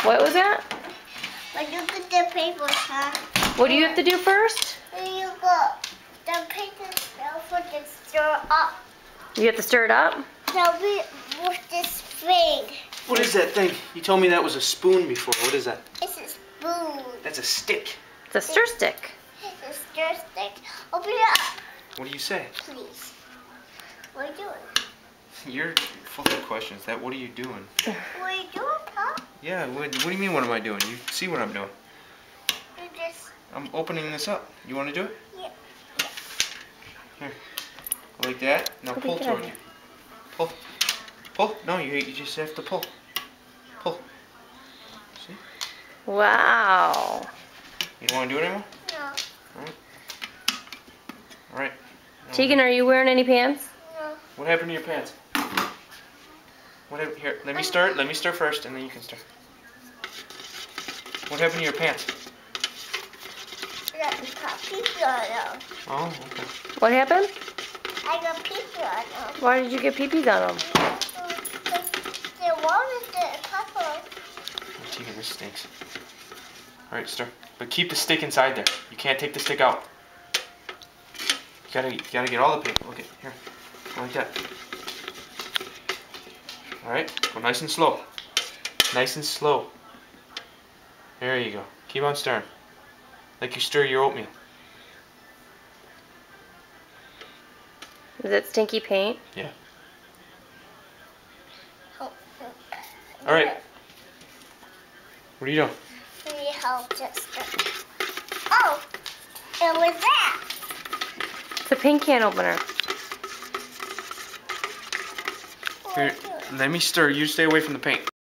What was that? When you put the paper, huh? What do you have to do first? You got the paper for the stir up. You have to stir it up? So we with this thing. What is that thing? You told me that was a spoon before. What is that? It's a spoon. That's a stick. It's a stir stick. It's a stir stick. Open it up, What do you say? please. What are you doing? You're full of questions. What are you doing? What are you doing, Pop? Yeah, what do you mean what am I doing? You see what I'm doing. You just... I'm opening this up. You want to do it? Yeah. Here. Like that. Now pull toward you. Pull. Pull. No, you just have to pull. Pull. See? Wow. You don't want to do it anymore? No. Alright. Alright. Tegan, are you wearing any pants? No. What happened to your pants? What happened here? Let me start. Let me stir first, and then you can stir. What happened to your pants? I got pee-pee on them. Oh, okay. What happened? I got pee-pee on them. Why did you get pee-pees on them? The water's the couple. Oh, Tegan, this stinks. All right, stir. But keep the stick inside there. You can't take the stick out. You gotta get all the paper. Look at here, like that. All right, go nice and slow. Nice and slow. There you go. Keep on stirring, like you stir your oatmeal. Is it stinky paint? Yeah. Oh, All right. What are you doing? we help just. Oh, it was that. It's a paint can opener. Here, let me stir. You stay away from the paint.